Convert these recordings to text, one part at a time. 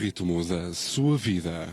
ritmo da sua vida.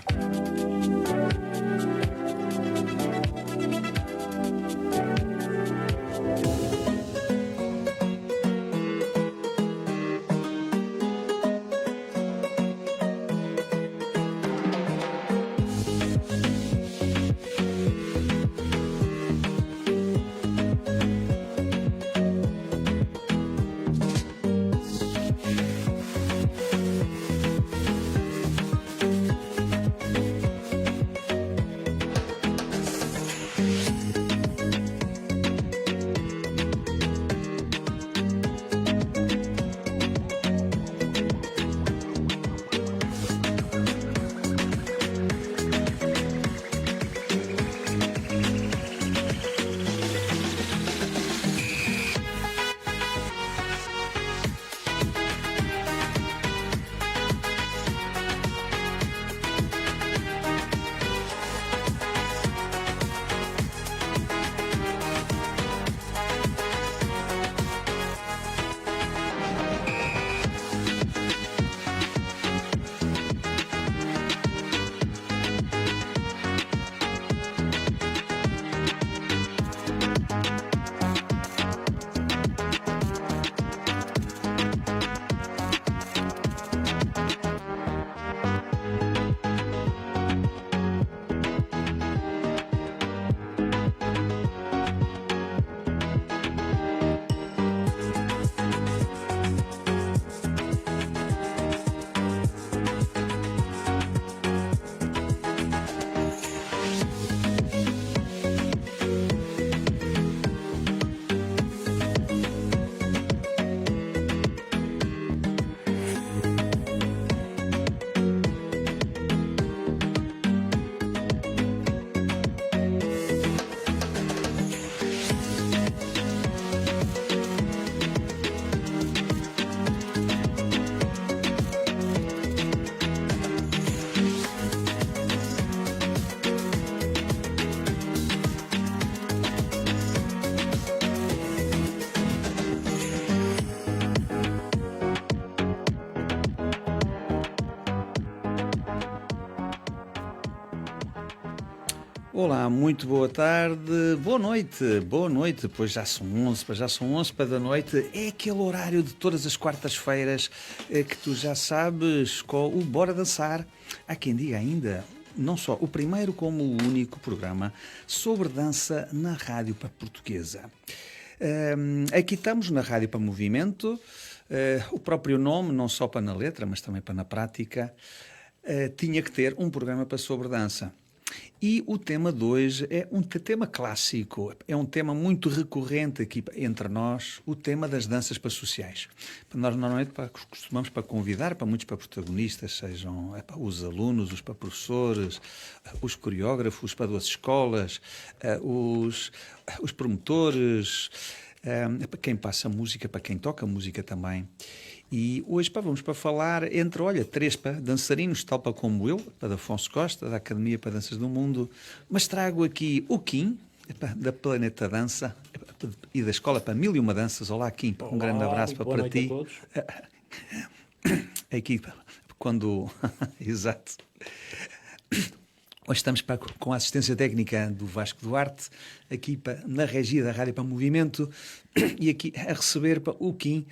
Olá, muito boa tarde, boa noite, pois já são 11 para da noite, é aquele horário de todas as quartas-feiras que tu já sabes, com o Bora Dançar. Há quem diga ainda, não só o primeiro como o único programa sobre dança na Rádio para Portuguesa. Aqui estamos na Rádio para Movimento, o próprio nome, não só para na letra, mas também para na prática, tinha que ter um programa para sobre dança. E o tema de hoje é um tema clássico, é um tema muito recorrente aqui entre nós, o tema das danças para sociais. Nós normalmente costumamos para convidar para muitos para protagonistas, sejam os alunos, os para professores, os coreógrafos para duas escolas, os promotores, para quem passa música, para quem toca música também. E hoje vamos para falar entre, três dançarinos, tal para como eu, para da Afonso Costa, da Academia para Danças do Mundo, mas trago aqui o Kim, da Planeta Dança, e da Escola para Mil e Uma Danças. Olá, Kim, um grande abraço para ti. Boa noite a todos. Aqui, quando... Exato. Hoje estamos com a assistência técnica do Vasco Duarte, aqui na regia da Rádio para Movimento, e aqui a receber o Kim,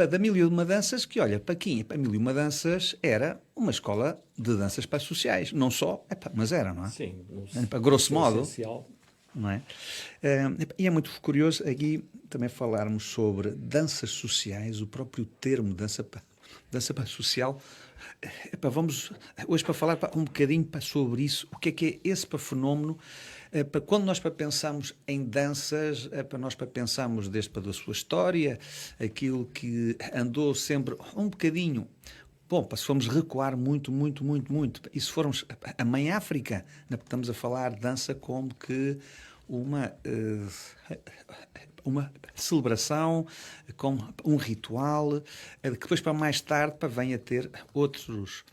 da Mil e Uma Danças, que olha, para Kim, para Mil e Uma Danças era uma escola de danças para sociais, não só, mas era, não é? Sim. Para grosso modo. Essencial. Não é? E é muito curioso aqui também falarmos sobre danças sociais, o próprio termo dança para social. Vamos hoje para falar um bocadinho sobre isso, o que é esse fenómeno, quando nós pensamos em danças, nós pensamos desde da sua história, aquilo que andou sempre um bocadinho. Bom, se formos recuar muito, e se formos a Mãe África, estamos a falar de dança como que uma celebração, com um ritual, que depois para mais tarde vem a ter outros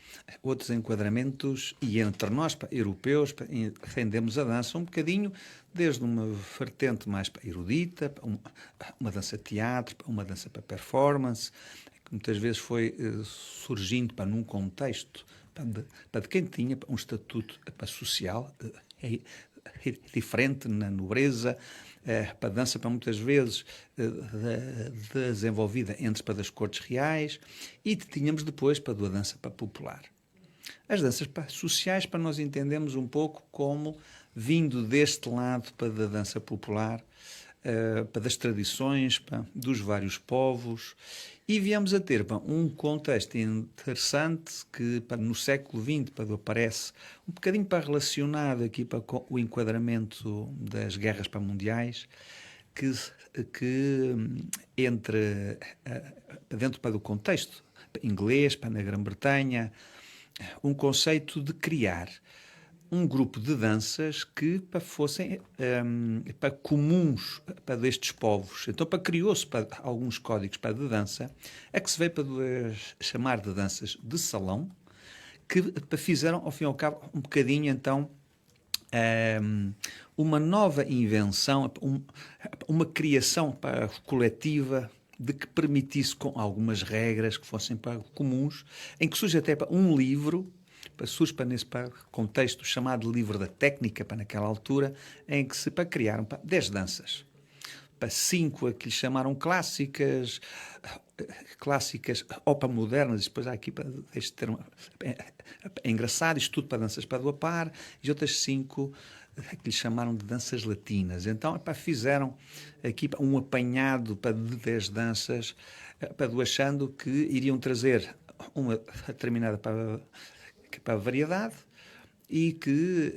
enquadramentos, e entre nós, europeus, entendemos a dança um bocadinho desde uma vertente mais erudita, uma dança teatro, uma dança para performance, que muitas vezes foi surgindo num contexto de quem tinha um estatuto social diferente na nobreza, para a dança muitas vezes desenvolvida entre as cortes reais, e tínhamos depois a dança popular. As danças sociais, para nós entendermos um pouco como vindo deste lado da dança popular, das tradições dos vários povos, e viemos a ter um contexto interessante que no século XX aparece um bocadinho relacionado aqui com o enquadramento das guerras mundiais, que entre dentro do contexto inglês, na Grã-Bretanha, um conceito de criar um grupo de danças que fossem comuns para destes povos. Então, criou-se alguns códigos de dança, a que se veio chamar de danças de salão, que fizeram, ao fim e ao cabo, um bocadinho, então, uma nova invenção, uma criação coletiva de que permitisse, com algumas regras que fossem comuns, em que surge até um livro, surge nesse contexto chamado livro da técnica, naquela altura, em que se criaram 10 danças. 5 a que lhe chamaram clássicas ou modernas, depois há aqui este termo é engraçado, isto tudo danças do par, e outras 5 que lhe chamaram de danças latinas. Então, fizeram aqui um apanhado de 10 danças, achando que iriam trazer uma determinada para a variedade e que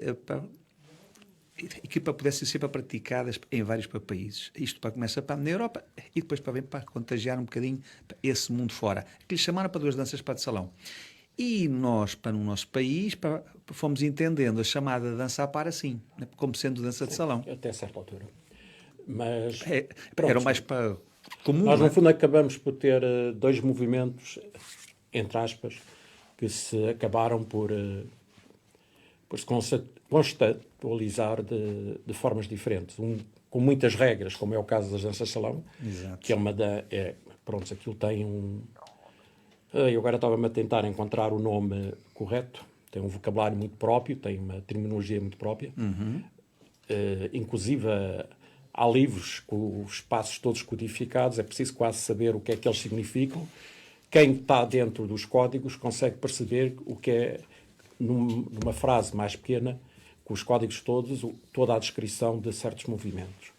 pudessem ser praticadas em vários países. Isto começa na Europa e depois vem contagiar um bocadinho esse mundo fora, que lhe chamaram para 2 danças de salão. E nós, no nosso país, fomos entendendo a chamada dança a par assim, como sendo dança de salão. Até certa altura. Mas era mais comum. Nós, no fundo, acabamos por ter 2 movimentos, entre aspas, que se acabaram por se conceptualizar de formas diferentes. Um com muitas regras, como é o caso das danças de salão, Exato. Que pronto, aquilo tem eu agora estava-me a tentar encontrar o nome correto. Tem um vocabulário muito próprio, tem uma terminologia muito própria. Inclusive, há livros com os passos todos codificados, é preciso quase saber o que é que eles significam. Quem está dentro dos códigos consegue perceber o que é, numa frase mais pequena, com os códigos todos, toda a descrição de certos movimentos.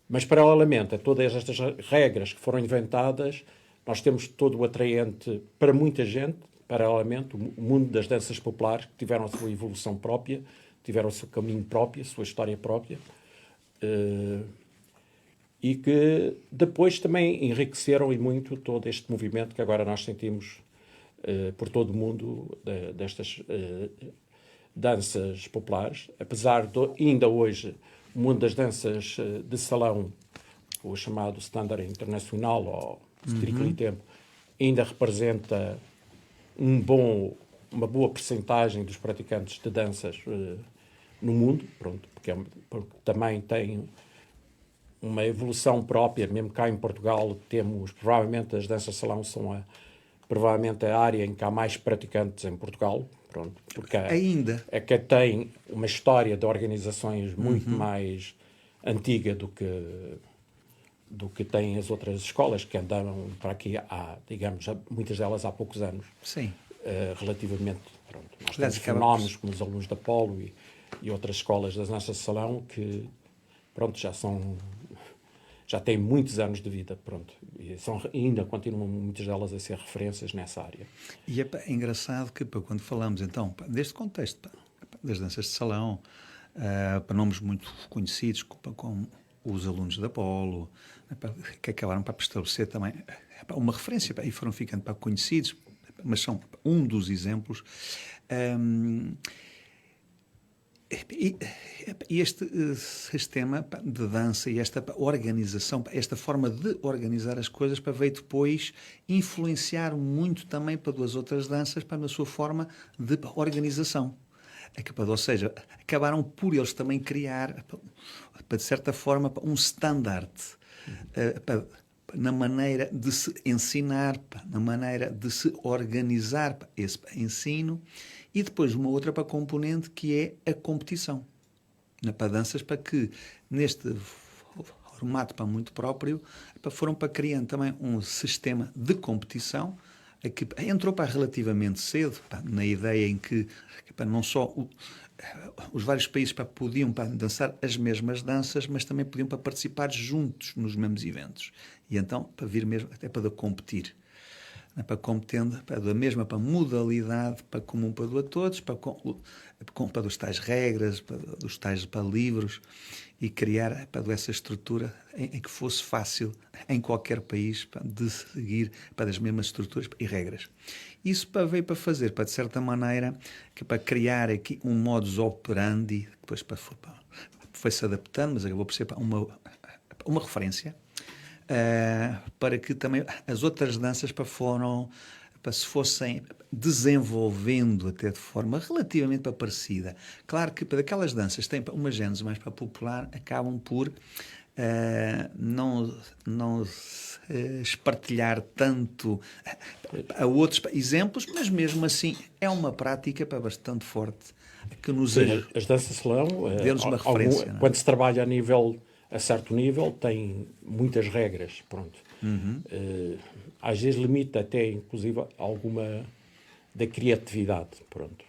Mas, paralelamente a todas estas regras que foram inventadas, nós temos todo o atraente para muita gente, paralelamente, o mundo das danças populares, que tiveram a sua evolução própria, tiveram o seu caminho próprio, a sua história própria, e que depois também enriqueceram e muito todo este movimento que agora nós sentimos por todo o mundo destas danças populares. Apesar de ainda hoje o mundo das danças de salão, o chamado Standard Internacional ou Strictly Tempo, ainda representa uma boa percentagem dos praticantes de danças no mundo, pronto, porque também tem uma evolução própria. Mesmo cá em Portugal temos, provavelmente as danças de salão são provavelmente a área em que há mais praticantes em Portugal, pronto, porque ainda é que tem uma história de organizações muito mais antiga do que têm as outras escolas que andaram para aqui há, digamos, muitas delas há poucos anos. Sim. Relativamente, pronto, nós temos fenómenos como os alunos da Polo e outras escolas das danças de salão que, pronto, já têm muitos anos de vida, pronto, e ainda continuam muitas delas a ser referências nessa área. E é engraçado que quando falamos então deste contexto das danças de salão, para nomes muito conhecidos como os alunos da Polo, que acabaram para estabelecer também uma referência e foram ficando conhecidos, mas são um dos exemplos. E este sistema de dança e esta organização, esta forma de organizar as coisas veio depois influenciar muito também para as outras danças na sua forma de organização. Ou seja, acabaram por eles também criar, de certa forma, um standard na maneira de se ensinar, na maneira de se organizar esse ensino, e depois uma outra para componente que é a competição. Para danças, para que neste formato para muito próprio, foram para criando também um sistema de competição que entrou para relativamente cedo, na ideia em que não só os vários países podiam dançar as mesmas danças, mas também podiam participar juntos nos mesmos eventos. E então, para vir mesmo, até para competir. Para competendo, da mesma para modalidade, para comum para a todos, para dos tais regras, dos tais para livros, e criar essa estrutura em que fosse fácil em qualquer país de seguir para as mesmas estruturas e regras. Isso veio para fazer, de certa maneira, para criar aqui um modus operandi, depois foi-se adaptando, mas acabou por ser uma referência, para que também as outras danças se fossem desenvolvendo até de forma relativamente parecida. Claro que para aquelas danças têm uma gênese mais popular, acabam por não espartilhar tanto a outros exemplos, mas mesmo assim é uma prática bastante forte que nos Sim, as danças salão, deu-nos uma referência. quando se trabalha a certo nível, tem muitas regras, pronto. Às vezes limita até, inclusive, alguma da criatividade, pronto.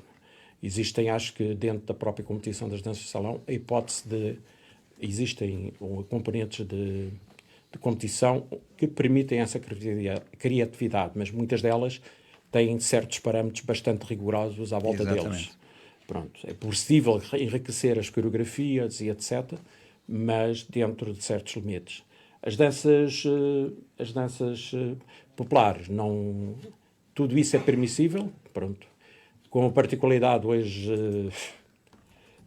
Existem, acho que dentro da própria competição das danças de salão, a hipótese de existem componentes de competição que permitem essa criatividade, mas muitas delas têm certos parâmetros bastante rigorosos à volta deles. Pronto, é possível enriquecer as coreografias e etc., mas dentro de certos limites. As danças populares, não, tudo isso é permissível, pronto. Com a particularidade hoje,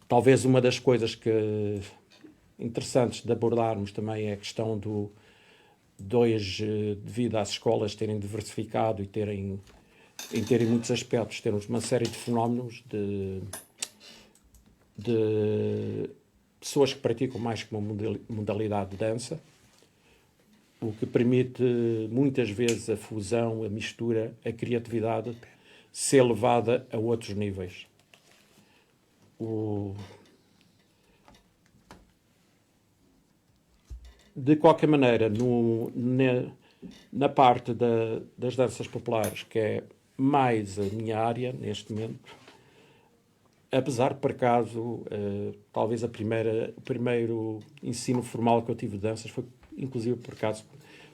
talvez uma das coisas que interessantes de abordarmos também é a questão devido às escolas terem diversificado e terem muitos aspectos, termos uma série de fenómenos de pessoas que praticam mais que uma modalidade de dança, o que permite muitas vezes a fusão, a mistura, a criatividade ser levada a outros níveis. De qualquer maneira, na parte das danças populares, que é mais a minha área neste momento, apesar de, por acaso, talvez o primeiro ensino formal que eu tive de danças foi, inclusive, por acaso,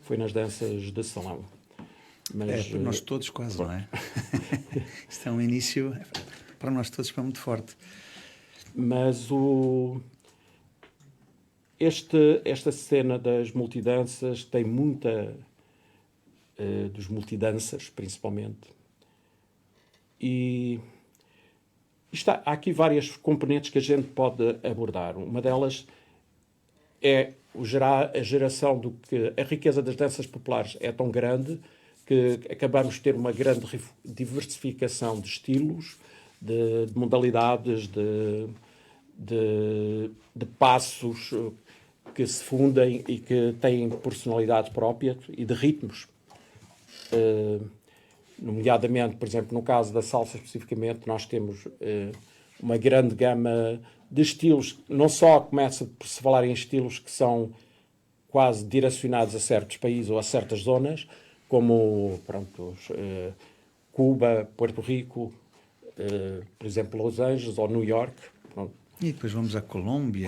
foi nas danças de salão. Mas, nós todos quase, não é? Isto é um início, para nós todos, foi muito forte. Mas esta cena das multidanças tem muita... dos multidanças, principalmente. E há aqui várias componentes que a gente pode abordar. Uma delas é a geração do que a riqueza das danças populares é tão grande que acabamos de ter uma grande diversificação de estilos, de modalidades, de passos que se fundem e que têm personalidade própria e de ritmos. Nomeadamente, por exemplo, no caso da salsa especificamente, nós temos uma grande gama de estilos. Não só começa por se falar em estilos que são quase direcionados a certos países ou a certas zonas, como Cuba, Porto Rico, por exemplo, Los Angeles ou New York. Pronto. E depois vamos à Colômbia,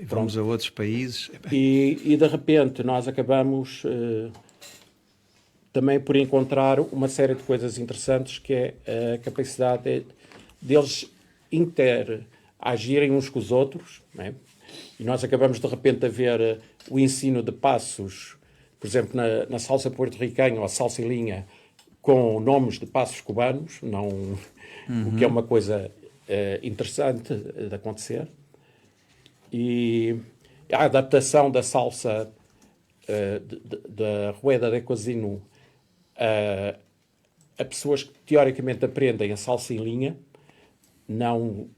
vamos a outros países. E de repente nós acabamos também por encontrar uma série de coisas interessantes, que é a capacidade deles interagirem uns com os outros, não é? E nós acabamos de repente a ver o ensino de passos, por exemplo, na salsa porto-riquenha ou a salsa em linha, com nomes de passos cubanos, o que é uma coisa interessante de acontecer. E a adaptação da salsa da Rueda de Cozino a pessoas que teoricamente aprendem a salsa em linha, não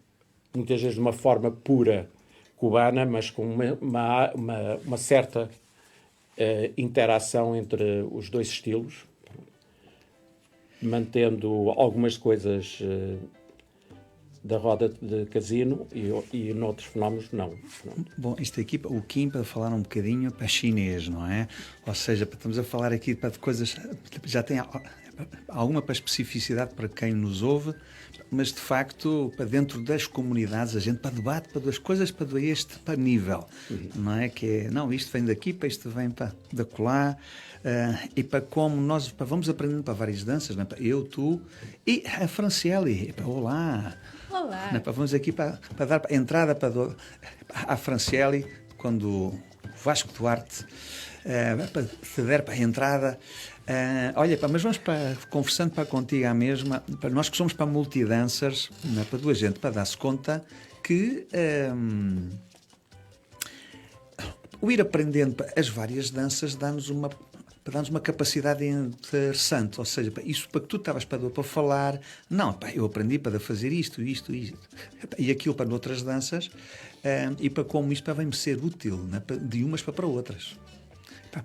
muitas vezes de uma forma pura cubana, mas com uma certa interação entre os dois estilos, mantendo algumas coisas da roda de casino e noutros fenómenos não. Bom, isto aqui, o Kim, para falar um bocadinho para chinês, não é? Ou seja, estamos a falar aqui de coisas, já tem alguma para especificidade para quem nos ouve, mas de facto, para dentro das comunidades, a gente para debate, para duas coisas, para este para nível, não é? Que é, não, isto vem daqui, para isto vem para da colar, e para como nós vamos aprendendo para várias danças, não é? Eu, tu e a Franciele, olá. Olá. Vamos aqui para dar a entrada à Franciele, quando o Vasco Duarte para ceder para a entrada. Olha, mas vamos conversando contigo à mesma, para nós que somos para multidancers, para duas gente, para dar-se conta que o ir aprendendo as várias danças dá-nos uma capacidade interessante, ou seja, isso para que tu estavas para falar, não, eu aprendi para fazer isto, e aquilo para outras danças, e para como isto vai-me ser útil, de umas para outras.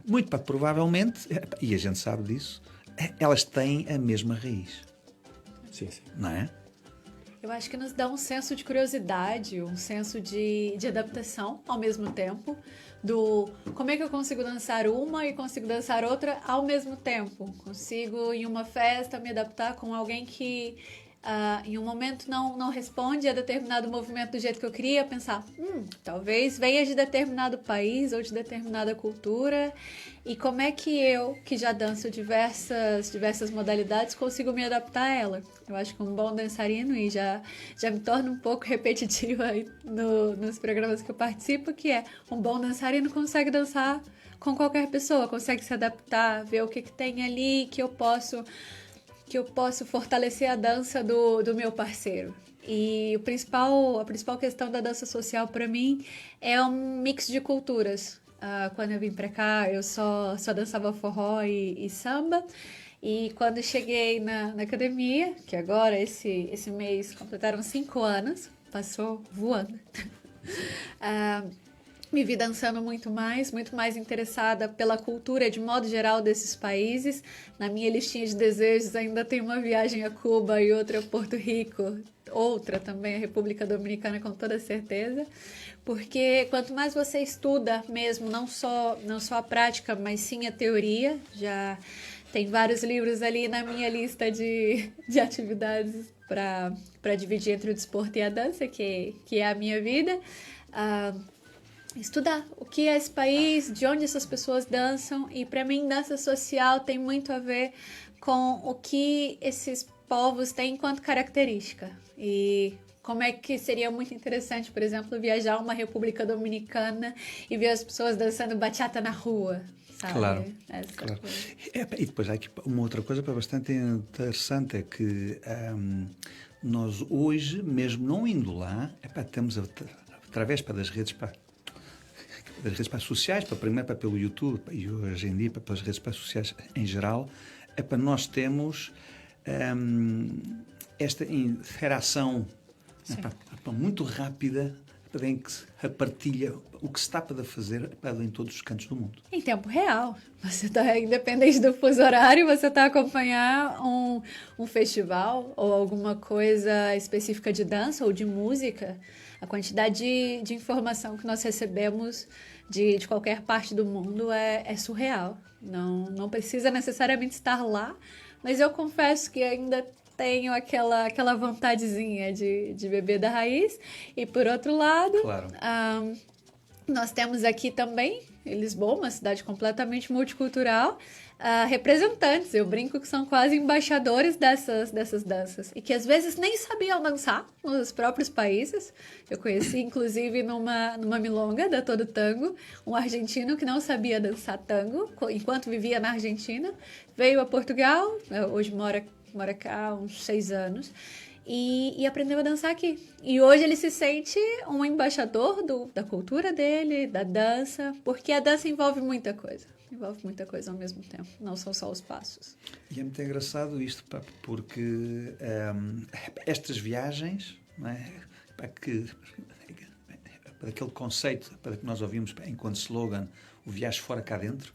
Muito provavelmente, e a gente sabe disso, elas têm a mesma raiz. Sim, sim. Não é? Eu acho que nos dá um senso de curiosidade, um senso de adaptação ao mesmo tempo, do como é que eu consigo dançar uma e consigo dançar outra ao mesmo tempo. Consigo, em uma festa, me adaptar com alguém que em um momento não responde a determinado movimento do jeito que eu queria, pensar, talvez venha de determinado país ou de determinada cultura, e como é que eu, que já danço diversas modalidades, consigo me adaptar a ela. Eu acho que um bom dançarino, e já me torno um pouco repetitiva aí nos programas que eu participo, que é um bom dançarino consegue dançar com qualquer pessoa, consegue se adaptar, ver o que tem ali que eu posso fortalecer a dança do meu parceiro. E a principal questão da dança social para mim é um mix de culturas. Quando eu vim para cá, eu só dançava forró e samba. E quando cheguei na academia, que agora esse mês completaram 5 anos, passou voando. Me vi dançando muito mais interessada pela cultura de modo geral desses países. Na minha listinha de desejos ainda tem uma viagem a Cuba e outra a Porto Rico, outra também a República Dominicana, com toda certeza. Porque quanto mais você estuda mesmo, não só a prática, mas sim a teoria, já tem vários livros ali na minha lista de atividades para dividir entre o desporto e a dança, que é a minha vida. Estudar o que é esse país, de onde essas pessoas dançam, e para mim dança social tem muito a ver com o que esses povos têm enquanto característica. E como é que seria muito interessante, por exemplo, viajar a uma República Dominicana e ver as pessoas dançando bachata na rua, sabe? Claro. E depois há aqui uma outra coisa bastante interessante, é que nós hoje, mesmo não indo lá, temos através das redes sociais, primeiro pelo YouTube e hoje em dia pelas redes sociais em geral, nós temos esta interação muito rápida, em que se partilha o que se está para fazer em todos os cantos do mundo. Em tempo real. Você está, independente do fuso horário, você está a acompanhar um festival ou alguma coisa específica de dança ou de música. A quantidade de informação que nós recebemos de qualquer parte do mundo é surreal. Não precisa necessariamente estar lá, mas eu confesso que ainda tenho aquela vontadezinha de beber da raiz. E, por outro lado, claro. Nós temos aqui também, em Lisboa, uma cidade completamente multicultural, representantes, eu brinco que são quase embaixadores dessas danças, e que às vezes nem sabiam dançar nos próprios países. Eu conheci, inclusive, numa milonga da Todo Tango, um argentino que não sabia dançar tango, enquanto vivia na Argentina, veio a Portugal, hoje mora cá há uns 6 anos, e aprendeu a dançar aqui. E hoje ele se sente um embaixador da cultura dele, da dança, porque a dança envolve muita coisa ao mesmo tempo, não são só os passos. E é muito engraçado isto, porque estas viagens, não é, para aquele conceito, para que nós ouvimos enquanto slogan, o Viajes Fora Cá Dentro.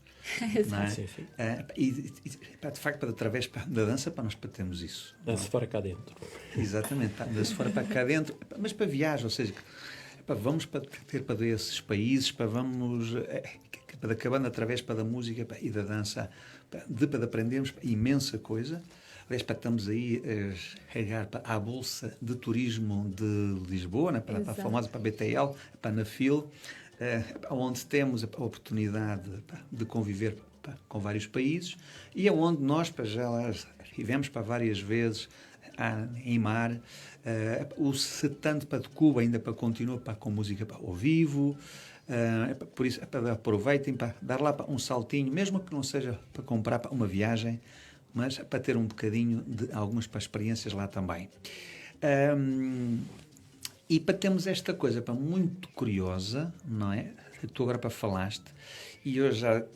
Não é? Sim, sim. De facto, através da dança, nós termos isso. Dança fora cá dentro. Exatamente, dança fora para cá dentro, mas para viagem, ou seja, vamos ter para esses países, vamos acabando através da música e da dança, para aprendermos imensa coisa. Aliás, estamos aí a chegar à Bolsa de Turismo de Lisboa, para a famosa BTL, para a NAFIL, onde temos a oportunidade de conviver com vários países e é onde nós já lá estivemos várias vezes em mar. O tanto de Cuba ainda continua com música ao vivo. Por isso, aproveitem para dar lá um saltinho, mesmo que não seja para comprar uma viagem, mas para ter um bocadinho de algumas experiências lá também. E para termos esta coisa muito curiosa, não é? Tu agora falaste, e eu já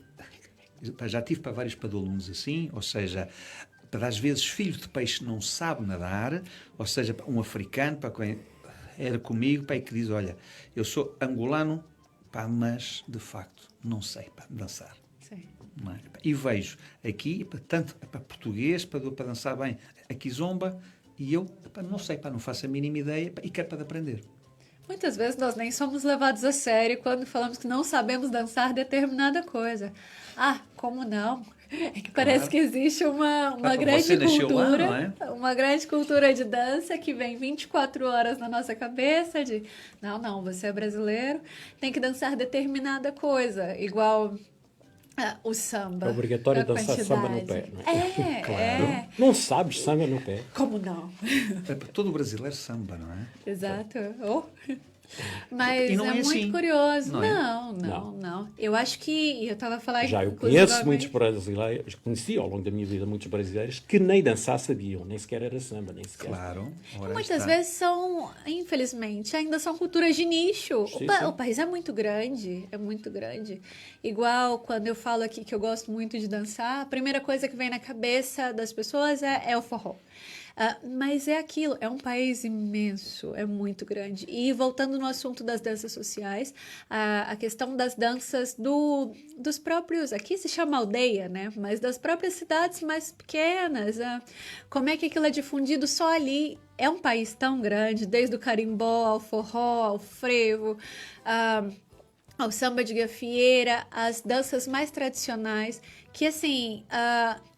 tive para vários alunos assim, ou seja, às vezes filho de peixe não sabe nadar, ou seja, um africano para quem era comigo, que diz, olha, eu sou angolano, mas de facto não sei dançar. Sim. Não é? E vejo aqui, tanto para português, para dançar bem a kizomba, e eu não sei, não faço a mínima ideia e quero para aprender. Muitas vezes nós nem somos levados a sério quando falamos que não sabemos dançar determinada coisa. Ah, como não? É que parece que existe uma grande cultura, lá, não é? Uma grande cultura de dança que vem 24 horas na nossa cabeça de não, você é brasileiro, tem que dançar determinada coisa, igual o samba. É obrigatório dançar samba no pé, não é? Claro. Não sabes samba no pé. Como não? Todo brasileiro samba, não é? Exato. Mas não é muito assim. curioso. Não. Não. Eu acho que eu estava a falar... Já eu conheço muitos brasileiros, conheci ao longo da minha vida muitos brasileiros que nem dançar sabiam, nem sequer era samba, nem sequer. Claro. Muitas vezes são, infelizmente, ainda são culturas de nicho. Sim, o país é muito grande, Igual quando eu falo aqui que eu gosto muito de dançar, a primeira coisa que vem na cabeça das pessoas é o forró. Mas é aquilo, é um país imenso, é muito grande. E voltando no assunto das danças sociais, a questão das danças dos próprios, aqui se chama aldeia, né? Mas das próprias cidades mais pequenas, como é que aquilo é difundido só ali? É um país tão grande, desde o carimbó ao forró, ao frevo, ao samba de gafieira, as danças mais tradicionais, que assim,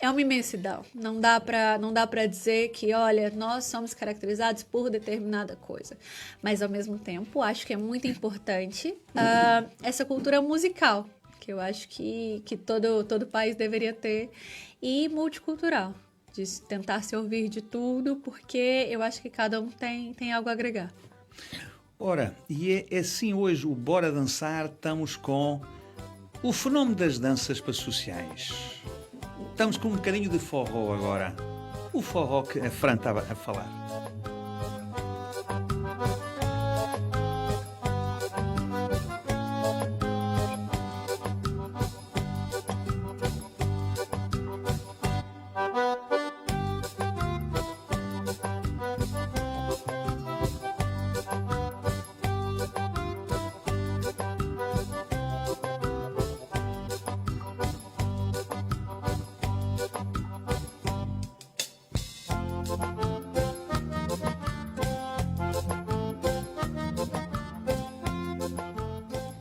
é uma imensidão. Não dá para dizer que, olha, nós somos caracterizados por determinada coisa. Mas, ao mesmo tempo, acho que é muito importante essa cultura musical, que eu acho que todo país deveria ter, e multicultural, de tentar se ouvir de tudo, porque eu acho que cada um tem algo a agregar. Ora, e é assim hoje, o Bora Dançar, estamos com o fenómeno das danças sociais. Estamos com um bocadinho de forró agora. O forró que a Fran estava a falar.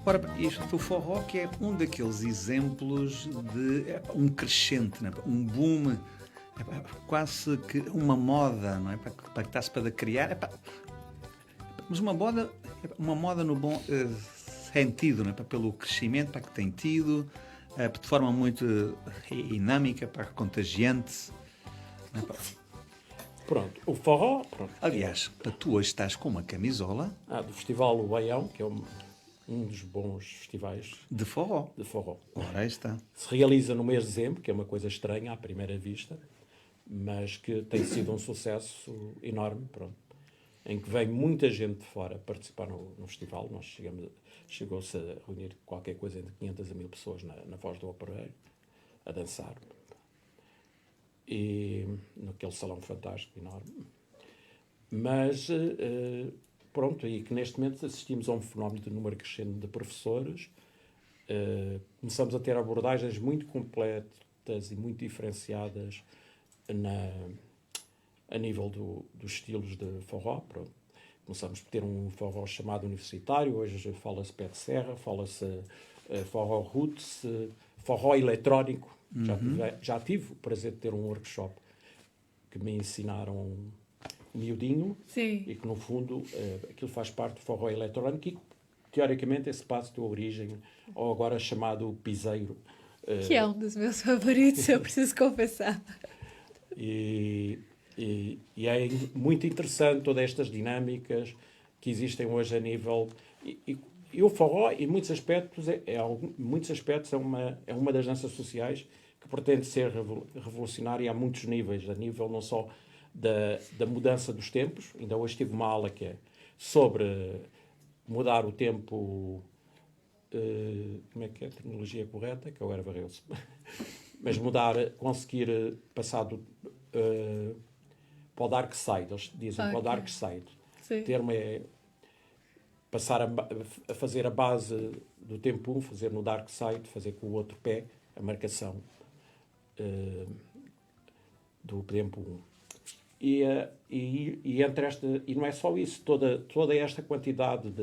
Ora, o forró que é um daqueles exemplos de um crescente, né? Um boom, quase que uma moda, não é? Para que está-se para criar, mas uma moda no bom sentido, não é? Pelo crescimento que tem tido, de forma muito dinâmica, contagiante. Não é? Pronto, o forró... Pronto. Aliás, tu hoje estás com uma camisola... do Festival O Baião, que é um dos bons festivais de forró. Ora, aí está. Se realiza no mês de dezembro, que é uma coisa estranha à primeira vista, mas que tem sido um sucesso enorme, pronto, em que vem muita gente de fora participar no festival. Chegou-se a reunir qualquer coisa entre 500 a 1000 pessoas na Voz do Operário, a dançar. E naquele salão fantástico, enorme. Mas... pronto, e que neste momento assistimos a um fenómeno de número crescente de professores começamos a ter abordagens muito completas e muito diferenciadas a nível dos estilos de forró. Pronto. Começamos por ter um forró chamado universitário, hoje fala-se pé de serra, fala-se forró roots, forró eletrónico. Já tive o prazer de ter um workshop que me ensinaram miudinho. Sim. E que, no fundo, aquilo faz parte do forró eletrónico e, teoricamente, esse passo de origem, ou agora chamado piseiro. Que é um dos meus favoritos, eu preciso confessar. E é muito interessante todas estas dinâmicas que existem hoje a nível... E o forró, em muitos aspectos, é uma das danças sociais que pretende ser revolucionária a muitos níveis, a nível não só da mudança dos tempos. Ainda hoje tive uma aula que é sobre mudar o tempo... como é que é a terminologia correta? Que agora varreu-se. Mas conseguir passar para o dark side. Eles dizem para o dark side. Sim. O termo é passar a fazer a base do tempo 1, fazer no dark side, fazer com o outro pé a marcação do tempo 1. E entre e não é só isso, toda esta quantidade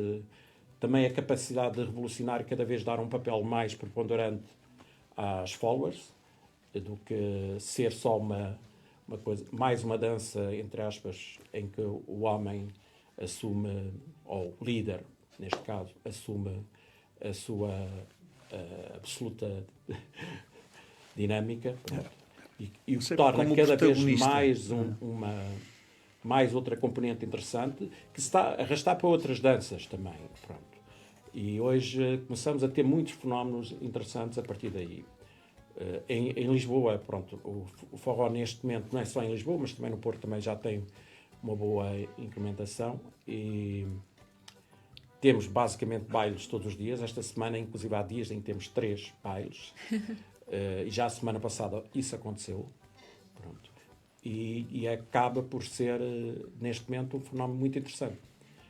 também a capacidade de revolucionar, cada vez dar um papel mais preponderante às followers, do que ser só uma coisa, mais uma dança, entre aspas, em que o homem assume, ou o líder, neste caso, assume a sua absoluta dinâmica. E o que torna cada vez mais outra componente interessante, que se está a arrastar para outras danças também. Pronto. E hoje começamos a ter muitos fenómenos interessantes a partir daí. Em Lisboa, pronto, o forró neste momento não é só em Lisboa, mas também no Porto também já tem uma boa incrementação. E temos basicamente bailes todos os dias. Esta semana, inclusive, há dias em que temos 3 bailes. E já a semana passada isso aconteceu. Pronto. E acaba por ser, neste momento, um fenómeno muito interessante.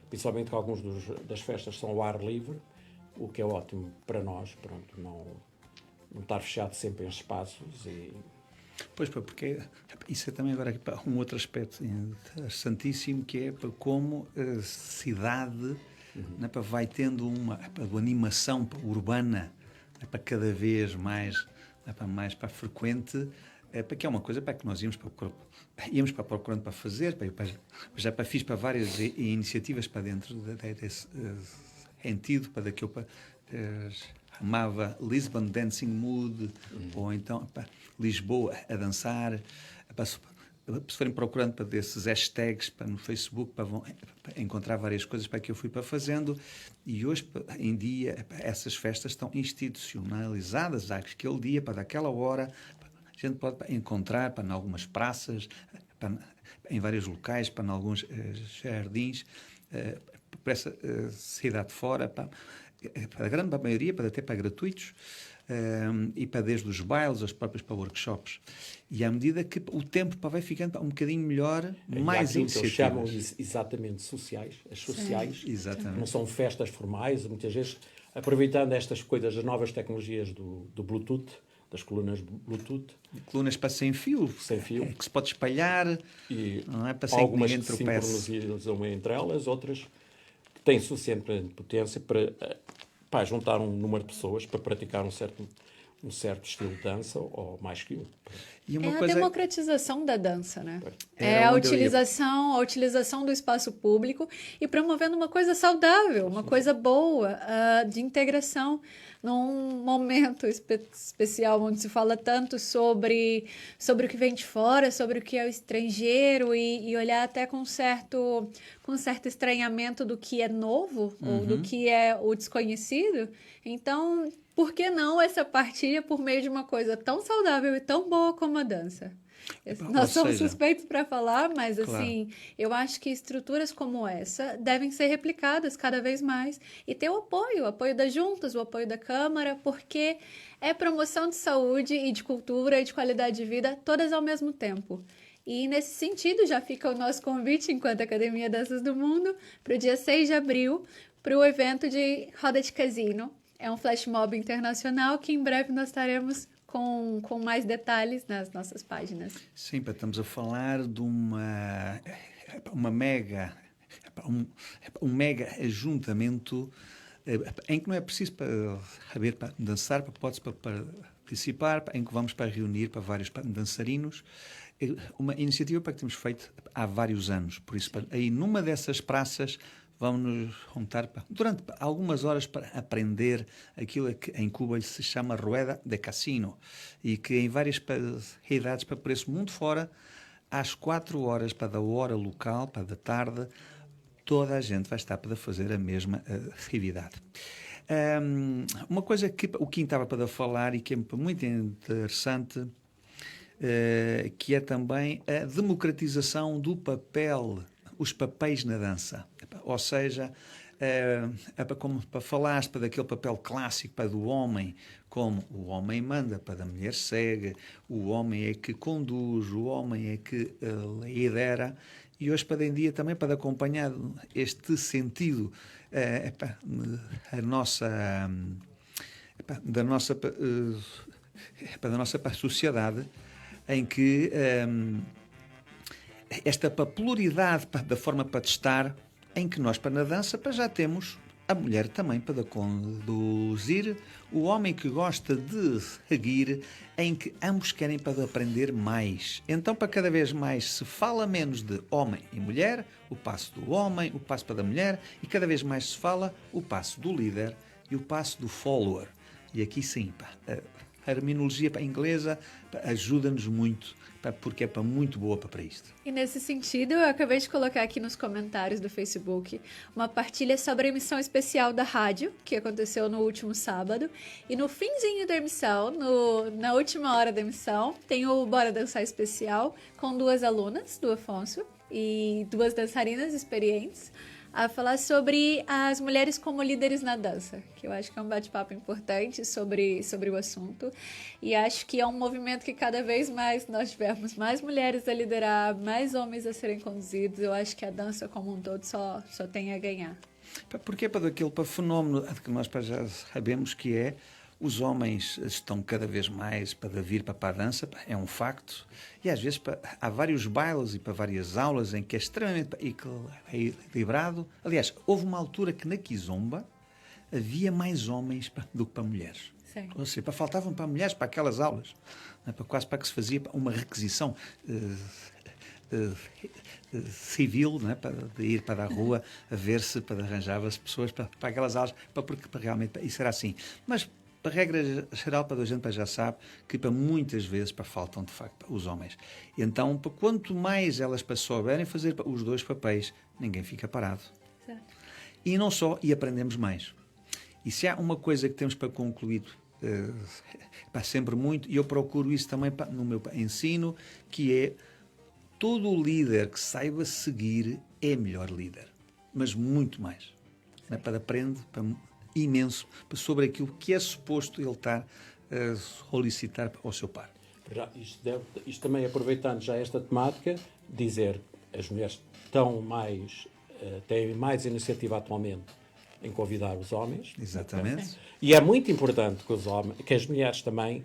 Principalmente que alguns das festas são ao ar livre, o que é ótimo para nós, pronto, não estar fechado sempre em espaços. Pois, porque isso é também agora um outro aspecto interessantíssimo, que é como a cidade vai tendo uma animação animação urbana cada vez mais frequente, que é uma coisa que nós íamos para procurando para fazer, já fiz para várias iniciativas para dentro desse sentido, para que eu chamava Lisbon Dancing Mood, ou então Lisboa a dançar, se forem procurando para desses hashtags no Facebook, para encontrar várias coisas para que eu fui fazendo. E hoje em dia essas festas estão institucionalizadas àquele dia, para daquela hora. A gente pode encontrar em algumas praças, em vários locais, em alguns jardins, para essa cidade fora, para a grande maioria, até para gratuitos, e para desde os bailes aos próprios para workshops. E à medida que o tempo vai ficando um bocadinho melhor, mais iniciativas. Chamam exatamente sociais, as sociais. Exatamente. Não são festas formais, muitas vezes aproveitando estas coisas, as novas tecnologias do Bluetooth, das colunas Bluetooth. Colunas para sem fio. Que se pode espalhar, e não é? Para sem algumas que ninguém tropece. sincronizam entre elas, outras que têm suficiente potência para juntar um número de pessoas para praticar um certo estilo de dança, ou mais que um. E a democratização da dança, né? É a utilização do espaço público e promovendo uma coisa saudável, uma coisa boa, de integração, num momento especial onde se fala tanto sobre o que vem de fora, sobre o que é o estrangeiro e olhar até com certo estranhamento do que é novo ou do que é o desconhecido. Então, por que não essa partilha por meio de uma coisa tão saudável e tão boa como a dança? Nós somos suspeitos para falar, mas assim, eu acho que estruturas como essa devem ser replicadas cada vez mais e ter o apoio das juntas, o apoio da Câmara, porque é promoção de saúde e de cultura e de qualidade de vida, todas ao mesmo tempo. E nesse sentido, já fica o nosso convite, enquanto Academia Danças do Mundo, para o dia 6 de abril, para o evento de Roda de Casino. é um flash mob internacional que em breve nós estaremos com mais detalhes nas nossas páginas. Sim, estamos a falar de uma mega, um mega ajuntamento em que não é preciso para dançar, pode-se para participar, em que vamos para reunir para vários dançarinos. Uma iniciativa para que temos feito há vários anos. Por isso, aí numa dessas praças, vamos nos juntar durante algumas horas para aprender aquilo que em Cuba se chama Rueda de Cassino e que em várias idades, por esse mundo fora, às 4 horas da hora local, da tarde, toda a gente vai estar para fazer a mesma atividade. Uma coisa que o Kim estava para falar e que é muito interessante, que é também a democratização do papel, os papéis na dança. Ou seja, como falaste daquele papel clássico do homem, como o homem manda, a mulher segue, o homem é que conduz, o homem é que lidera, e hoje em dia também para acompanhar este sentido da nossa sociedade, em que esta pluralidade da forma para estar, em que nós, na dança, já temos a mulher também para conduzir, o homem que gosta de seguir, em que ambos querem para aprender mais. Então, para cada vez mais se fala menos de homem e mulher, o passo do homem, o passo da mulher, e cada vez mais se fala o passo do líder e o passo do follower. E aqui sim, a terminologia inglesa ajuda-nos muito, porque é muito boa para isto. E nesse sentido, eu acabei de colocar aqui nos comentários do Facebook uma partilha sobre a emissão especial da rádio, que aconteceu no último sábado. E no finzinho da emissão, na última hora da emissão, tem o Bora Dançar especial com 2 alunas do Afonso e 2 dançarinas experientes, a falar sobre as mulheres como líderes na dança, que eu acho que é um bate-papo importante sobre o assunto, e acho que é um movimento que cada vez mais nós tivermos mais mulheres a liderar, mais homens a serem conduzidos, eu acho que a dança como um todo só tem a ganhar. Porque é para fenómeno que nós já sabemos que é os homens estão cada vez mais para vir para a dança, é um facto, e às vezes há vários bailes e para várias aulas em que é extremamente equilibrado. Aliás, houve uma altura que na Kizomba havia mais homens do que para mulheres. Sim. Ou seja, faltavam para mulheres para aquelas aulas, quase para que se fazia uma requisição civil, de ir para a rua a ver se arranjava-se pessoas para aquelas aulas, porque realmente isso era assim. Mas a regra geral, a gente já sabe que muitas vezes faltam de facto os homens. Então, quanto mais elas souberem fazer os 2 papéis, ninguém fica parado. Certo. E não só, e aprendemos mais. E se há uma coisa que temos para concluir sempre muito, e eu procuro isso também no meu ensino, que é todo líder que saiba seguir é melhor líder, mas muito mais. Para aprender imenso sobre aquilo que é suposto ele estar a solicitar ao seu par. Isto também, aproveitando já esta temática, dizer que as mulheres têm mais iniciativa atualmente em convidar os homens. Exatamente. E é muito importante que as mulheres também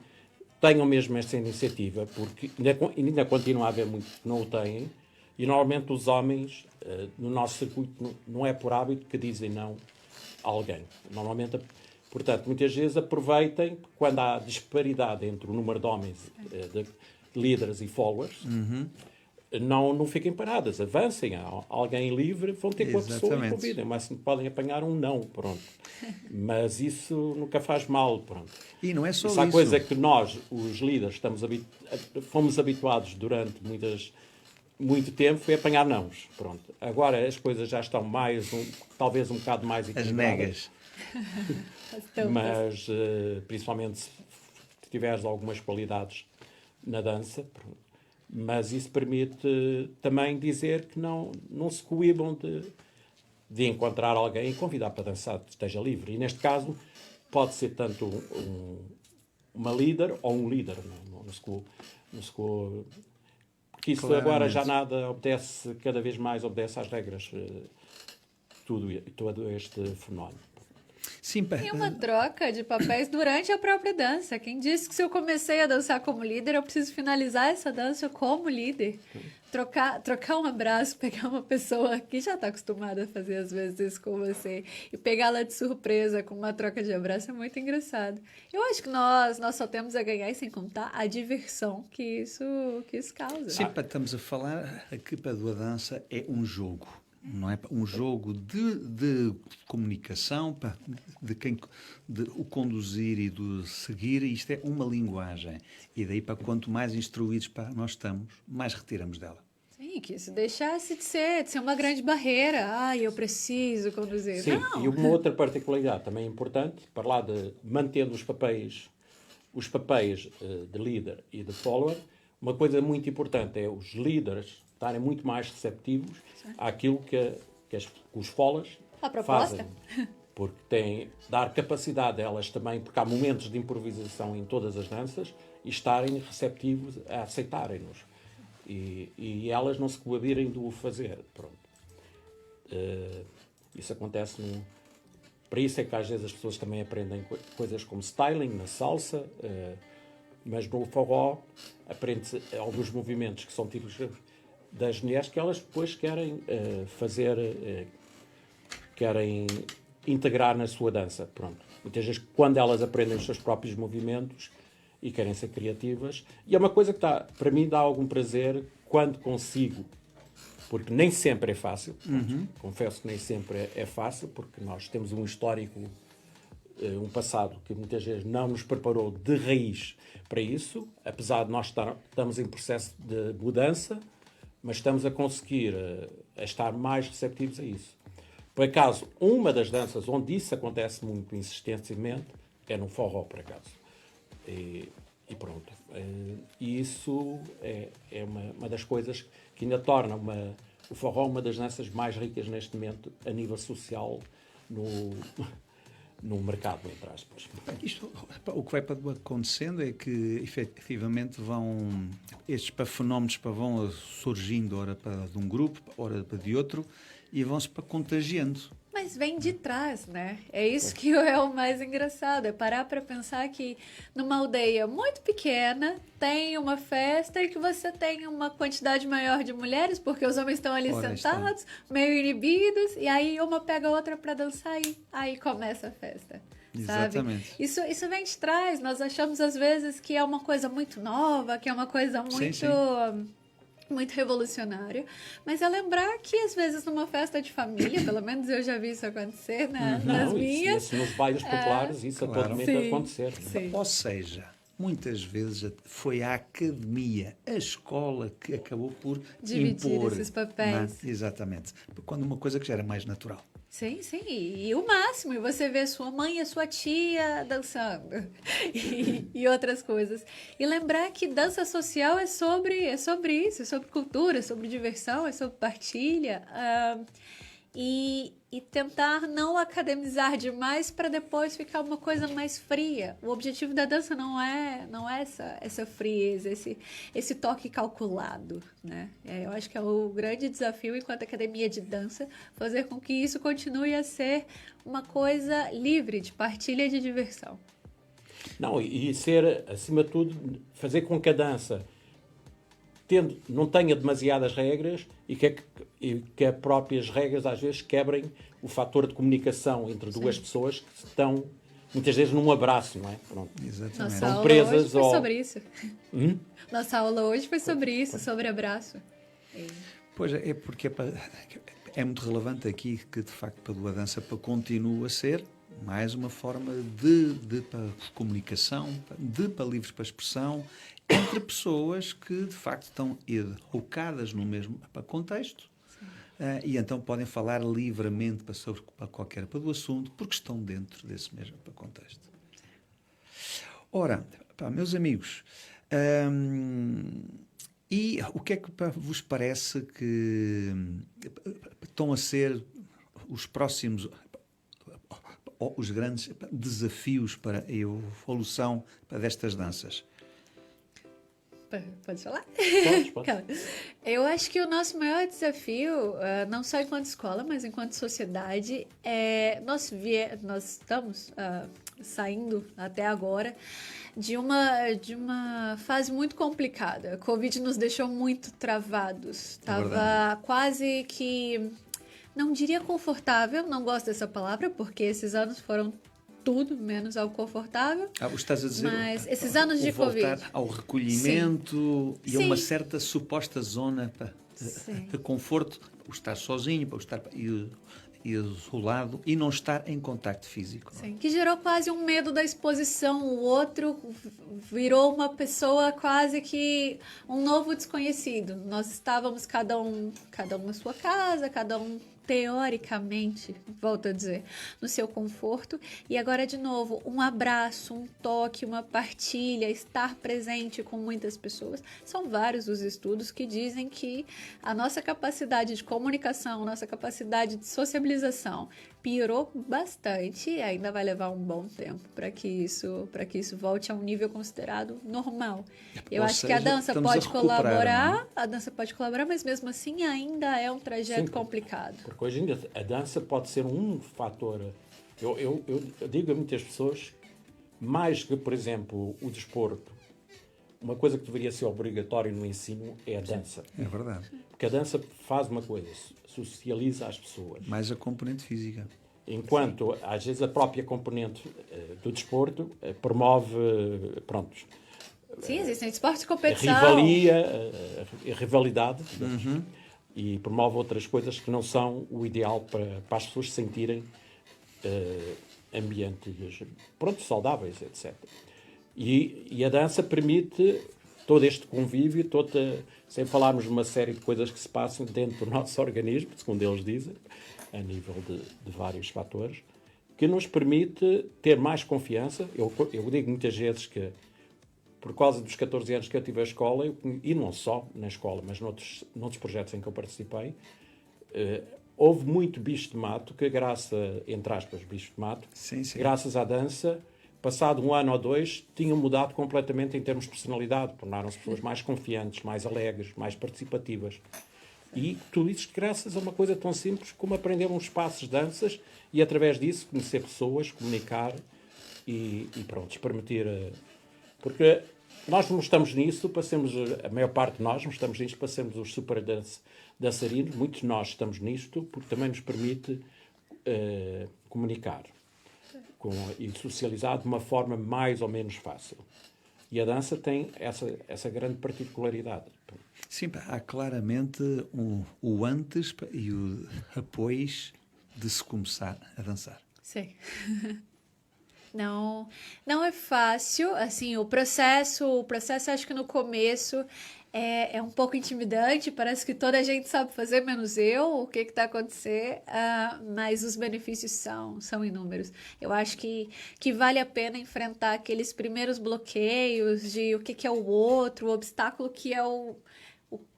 tenham mesmo esta iniciativa, porque ainda continua a haver muitos que não o têm, e normalmente os homens, no nosso circuito, não é por hábito que dizem não a alguém. Normalmente, portanto, muitas vezes aproveitem quando há disparidade entre o número de homens, de líderes e followers, não fiquem paradas, avancem. Há alguém livre, vão ter com a pessoa e convidem, mas podem apanhar um não, pronto. Mas isso nunca faz mal, pronto. E não é só isso. Há coisa que nós, os líderes, fomos habituados durante muito tempo, foi apanhar nãos, pronto. Agora as coisas já estão talvez um bocado mais equilibradas. As negas. Mas, principalmente se tiveres algumas qualidades na dança, pronto. Mas isso permite também dizer que não se coíbam de encontrar alguém e convidar para dançar, esteja livre. E neste caso pode ser tanto uma líder ou um líder no school. Porque isso Claramente. Agora já nada obedece, cada vez mais obedece às regras, todo este fenómeno. Sim, E uma troca de papéis durante a própria dança. Quem disse que se eu comecei a dançar como líder, eu preciso finalizar essa dança como líder? Trocar um abraço, pegar uma pessoa que já está acostumada a fazer às vezes isso com você e pegá-la de surpresa com uma troca de abraço é muito engraçado. Eu acho que nós só temos a ganhar e sem contar a diversão que isso causa. Sim, estamos a falar aqui para a dança é um jogo. Não é um jogo de comunicação, de o conduzir e do seguir, isto é uma linguagem. E daí, para quanto mais instruídos nós estamos, mais retiramos dela. Sim, que isso deixasse de ser uma grande barreira. Eu preciso conduzir. Sim, Não. e uma outra particularidade também importante, para lá de mantendo os papéis de líder e de follower, uma coisa muito importante é os líderes estarem muito mais receptivos àquilo que os followers A proposta. fazem. Porque dar capacidade a elas também, porque há momentos de improvisação em todas as danças, e estarem receptivos a aceitarem-nos. E elas não se coadirem do fazer. Pronto. Isso acontece Para isso é que às vezes as pessoas também aprendem coisas como styling, na salsa, mas no forró aprende-se alguns movimentos que são típicos das mulheres que elas depois querem querem integrar na sua dança. Pronto. Muitas vezes, quando elas aprendem os seus próprios movimentos e querem ser criativas, e é uma coisa que para mim dá algum prazer quando consigo, porque nem sempre é fácil. Confesso que nem sempre é fácil, porque nós temos um histórico, um passado que muitas vezes não nos preparou de raiz para isso, apesar de nós estamos em processo de mudança, mas estamos a conseguir a estar mais receptivos a isso. Por acaso, uma das danças onde isso acontece muito insistentemente é no forró, por acaso. E pronto. E isso é uma das coisas que ainda torna o forró uma das danças mais ricas neste momento a nível social no mercado, entre aspas. O que vai acontecendo é que, efetivamente, estes fenómenos vão surgindo, ora de um grupo, ora de outro, e vão-se contagiando. Mas vem de trás, né? É isso que é o mais engraçado, é parar para pensar que numa aldeia muito pequena tem uma festa e que você tem uma quantidade maior de mulheres, porque os homens estão ali sentados, meio inibidos, e aí uma pega a outra para dançar e aí começa a festa. Exatamente. Sabe? Isso vem de trás. Nós achamos às vezes que é uma coisa muito nova, que é uma coisa muito revolucionário, mas é lembrar que às vezes numa festa de família, pelo menos eu já vi isso acontecer nas minhas. Isso nos bailes populares, isso claro. a todo momento acontecer. Sim. Ou seja, muitas vezes foi a academia, a escola que acabou por dividir impor esses papéis. Exatamente. Quando uma coisa que já era mais natural. Sim, e o máximo, e você vê sua mãe e sua tia dançando e outras coisas. E lembrar que dança social é sobre isso, é sobre cultura, é sobre diversão, é sobre partilha. E tentar não academizar demais para depois ficar uma coisa mais fria. O objetivo da dança não é essa frieza, esse toque calculado, né? Eu acho que é o grande desafio enquanto academia de dança, fazer com que isso continue a ser uma coisa livre de partilha e de diversão. Não, e ser, acima de tudo, fazer com que a dança não tenha demasiadas regras e que as próprias regras às vezes quebrem o fator de comunicação entre duas pessoas que estão muitas vezes num abraço, não é? Pronto. Exatamente. Nossa Estão aula presas hoje foi sobre isso. Nossa aula hoje foi sobre isso, sobre abraço. Pois é, porque é muito relevante aqui que de facto a dança continua a ser mais uma forma de comunicação, para livre para expressão, entre pessoas que de facto estão educadas no mesmo contexto e então podem falar livremente sobre qualquer do assunto porque estão dentro desse mesmo contexto. Ora, meus amigos, e o que é que vos parece que estão a ser os próximos, os grandes desafios para a evolução destas danças? Pode falar? Pode. Calma. Eu acho que o nosso maior desafio, não só enquanto escola, mas enquanto sociedade, nós estamos saindo até agora de uma fase muito complicada. A Covid nos deixou muito travados. Tava quase que, não diria confortável, não gosto dessa palavra, porque esses anos foram tudo menos algo confortável. Estás a dizer, mas esses anos de voltar Covid. ao recolhimento e a uma Sim. certa suposta zona de conforto, o estar sozinho, para o estar isolado e não estar em contacto físico. Sim, que gerou quase um medo da exposição. O outro virou uma pessoa quase que um novo desconhecido. Nós estávamos cada um na sua casa, cada um teoricamente, volto a dizer, no seu conforto. E agora, de novo, um abraço, um toque, uma partilha, estar presente com muitas pessoas. São vários os estudos que dizem que a nossa capacidade de comunicação, nossa capacidade de sociabilização piorou bastante e ainda vai levar um bom tempo para que isso volte a um nível considerado normal. Eu acho que a dança pode colaborar, mas mesmo assim ainda é um trajeto complicado. Porque hoje ainda a dança pode ser um fator. Eu digo a muitas pessoas, mais que, por exemplo, o desporto, uma coisa que deveria ser obrigatória no ensino é a dança. É verdade. Porque a dança faz uma coisa, socializa as pessoas. Mais a componente física. Enquanto, às vezes, a própria componente do desporto promove, prontos, Sim, existem esportes de a competição. rivalidade e promove outras coisas que não são o ideal para as pessoas se sentirem ambientes, saudáveis, etc. E a dança permite todo este convívio, sem falarmos de uma série de coisas que se passam dentro do nosso organismo, segundo eles dizem, a nível de vários fatores, que nos permite ter mais confiança. Eu digo muitas vezes que, por causa dos 14 anos que eu tive a escola, e não só na escola, mas noutros projetos em que eu participei, houve muito bicho de mato que, entre aspas, bicho de mato, graças à dança, passado um ano ou dois, tinham mudado completamente em termos de personalidade, tornaram-se pessoas mais confiantes, mais alegres, mais participativas. E tudo isso graças a uma coisa tão simples como aprender uns passos de danças e, através disso, conhecer pessoas, comunicar e permitir... Porque nós não estamos nisso para sermos... A maior parte de nós não estamos nisto para sermos os super dançarinos. Muitos de nós estamos nisto porque também nos permite comunicar e socializar de uma forma mais ou menos fácil. E a dança tem essa grande particularidade. Sim, há claramente o antes e o depois de se começar a dançar. Sim. Não é fácil, assim, o processo acho que no começo é um pouco intimidante, parece que toda a gente sabe fazer, menos eu, o que está acontecendo, mas os benefícios são inúmeros. Eu acho que vale a pena enfrentar aqueles primeiros bloqueios de o que é o outro, o obstáculo que é o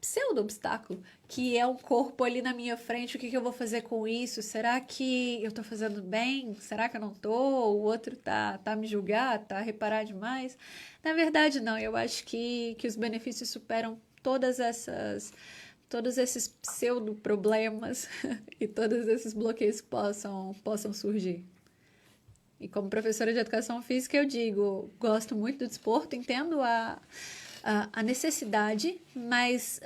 pseudo-obstáculo, que é um corpo ali na minha frente, o que eu vou fazer com isso? Será que eu estou fazendo bem? Será que eu não estou? O outro tá a me julgar? Tá a reparar demais? Na verdade, não. Eu acho que os benefícios superam todos esses pseudo-problemas e todos esses bloqueios que possam surgir. E como professora de educação física, eu digo, gosto muito do desporto, entendo a necessidade, mas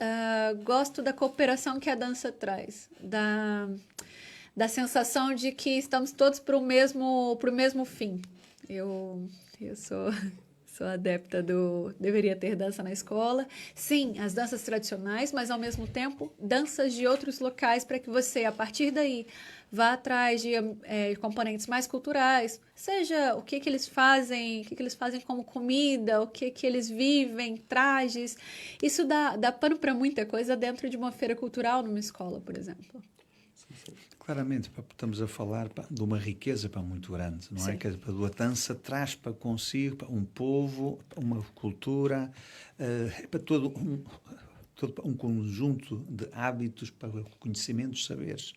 gosto da cooperação que a dança traz, da sensação de que estamos todos para o mesmo fim. Eu sou adepta deveria ter dança na escola. Sim, as danças tradicionais, mas ao mesmo tempo danças de outros locais para que você, a partir daí, vá atrás de componentes mais culturais, seja o que eles fazem, como comida, o que eles vivem, trajes. Isso dá pano para muita coisa dentro de uma feira cultural numa escola, por exemplo. Claramente, estamos a falar de uma riqueza muito grande, não é? Que a dança traz para consigo um povo, uma cultura, para todo um conjunto de hábitos, para conhecimentos, saberes,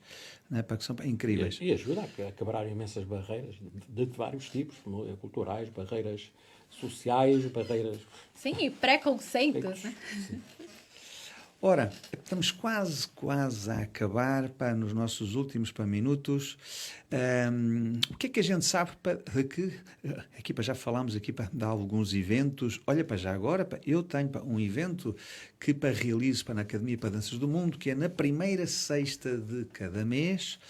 não é? Para que são incríveis. E ajuda a quebrar imensas barreiras de vários tipos, culturais, barreiras sociais, barreiras. Sim, e preconceitos, né? Ora, estamos quase a acabar, pá, nos nossos últimos minutos. O que é que a gente sabe de que aqui já falámos aqui de alguns eventos. Olha, para já agora, eu tenho um evento que realizo na Academia para Danças do Mundo, que é na primeira sexta de cada mês.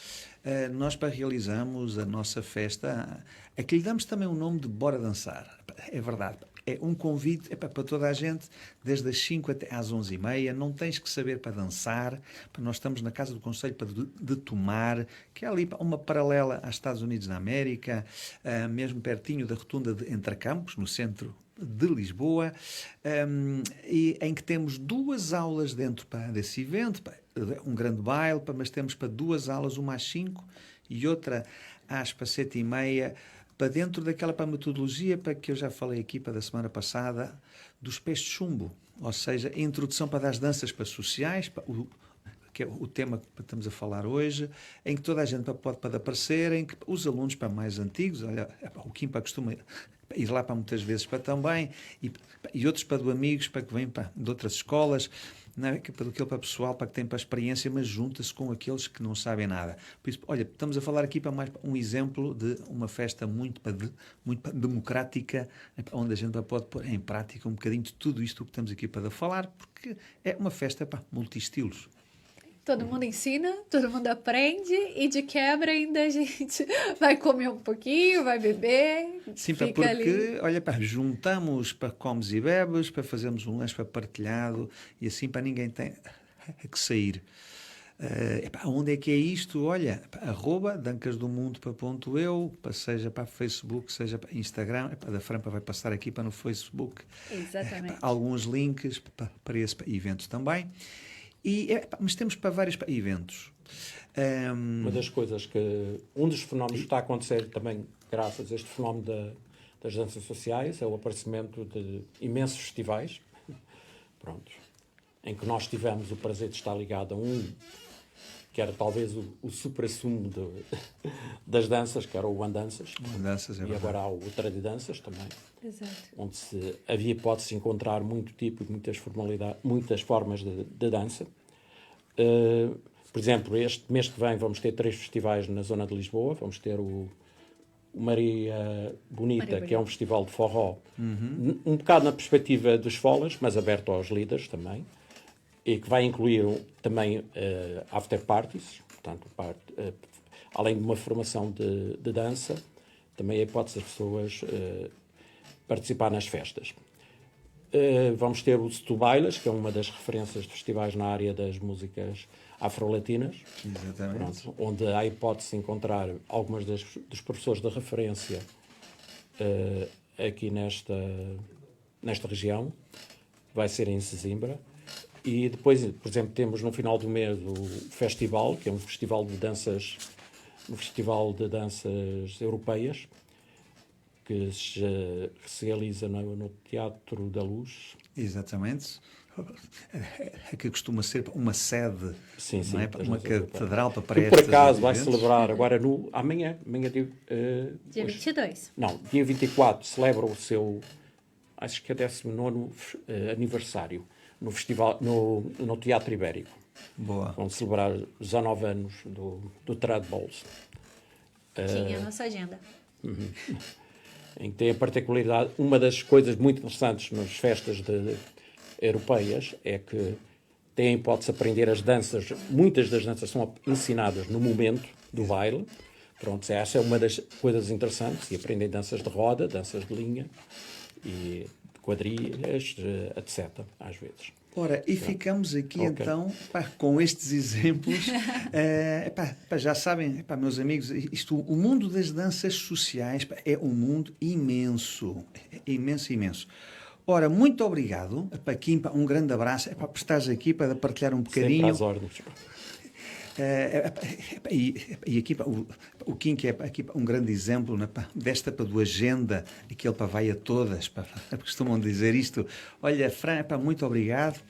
Nós realizamos a nossa festa, a que lhe damos também o nome de Bora Dançar. É verdade. É um convite para toda a gente, desde as 5 até às 11h30. Não tens que saber para dançar. Nós estamos na Casa do Conselho de Tomar, que é ali uma paralela aos Estados Unidos da América, mesmo pertinho da rotunda de Entrecampos, no centro de Lisboa, e em que temos 2 aulas dentro desse evento, um grande baile, mas temos 2 aulas, uma às 5 e outra às 7h30, para dentro daquela metodologia que eu já falei aqui da semana passada, dos pés de chumbo, ou seja, a introdução das danças sociais, que é o tema que estamos a falar hoje, em que toda a gente pode aparecer, em que os alunos mais antigos, olha, o Kim costuma ir lá muitas vezes também, e outros do amigos que vêm de outras escolas, não é? Para aquele pessoal que tem experiência, mas junta-se com aqueles que não sabem nada. Por isso, olha, estamos a falar aqui mais um exemplo de uma festa muito democrática, onde a gente pode pôr em prática um bocadinho de tudo isto que estamos aqui para falar, porque é uma festa multi-estilos. Todo mundo ensina, todo mundo aprende e de quebra ainda a gente vai comer um pouquinho, vai beber. Sim, porque, ali. Olha, juntamos comes e bebes, fazermos um lanche partilhado e assim ninguém tem que sair. Onde é que é isto? Olha, @dancasdomundo.eu, seja para Facebook, seja para Instagram, da Fran vai passar aqui no Facebook. Exatamente. Alguns links para esse eventos também. Mas temos vários eventos. Uma das coisas um dos fenómenos que está a acontecer também, graças a este fenómeno das danças sociais, é o aparecimento de imensos festivais, pronto, em que nós tivemos o prazer de estar ligado a que era talvez o supra-sumo das danças, que era o One Danças. One Danças, e agora há o Tradidanças também. Exato. Onde havia hipótese de encontrar muito tipo e muitas formas de dança. Por exemplo, este mês que vem vamos ter 3 festivais na zona de Lisboa. Vamos ter o Maria Bonita, que é um festival de forró, um bocado na perspectiva dos folas, mas aberto aos líderes também, e que vai incluir também after parties, portanto, além de uma formação de dança, também a hipótese das pessoas participar nas festas. Vamos ter o Setubailas, que é uma das referências de festivais na área das músicas afro-latinas. Exatamente. Pronto, onde há a hipótese de encontrar algumas dos professores de referência aqui nesta região. Vai ser em Sesimbra. E depois, por exemplo, temos no final do mês o Festival, que é um festival de danças europeias, que se realiza no Teatro da Luz. Exatamente. Que costuma ser uma sede, sim, não é? Uma catedral para que por acaso vai celebrar agora amanhã dia 22. Não, dia 24 celebra o seu, acho que é 19º aniversário no festival, no Teatro Ibérico. Boa. Vão celebrar 19 anos do Trad Bowls. Tinha a nossa agenda. Em que tem a particularidade, uma das coisas muito interessantes nas festas europeias é que têm a hipótese de aprender as danças. Muitas das danças são ensinadas no momento do baile. Pronto, essa é uma das coisas interessantes. E aprendem danças de roda, danças de linha e quadrilhas, etc. Às vezes. Ora, e ficamos aqui então com estes exemplos. Já sabem, meus amigos, o mundo das danças sociais é um mundo imenso. Imenso. Ora, muito obrigado, Kim, um grande abraço, por estares aqui para partilhar um bocadinho. Sempre às ordens. E aqui o Kim, que é aqui um grande exemplo, né, desta do agenda, e que ele vai a todas, costumam dizer isto. Olha, Fran, muito obrigado,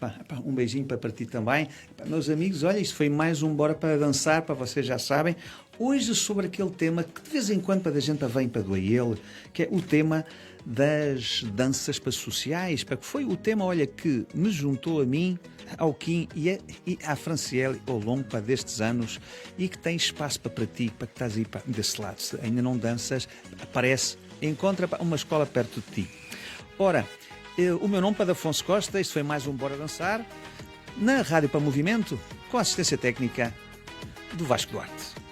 um beijinho para ti também. Meus amigos, olha, isto foi mais um Bora para Dançar, vocês já sabem. Hoje sobre aquele tema que de vez em quando para a gente vem para doer ele, que é o tema das danças para sociais, para que foi o tema, olha, que me juntou a mim, ao Kim e à Franciele ao longo destes anos e que tem espaço para ti, para que estás aí desse lado. Se ainda não danças, aparece, encontra uma escola perto de ti. Ora, o meu nome é Afonso Costa, isto foi mais um Bora Dançar, na Rádio para Movimento, com a assistência técnica do Vasco Duarte.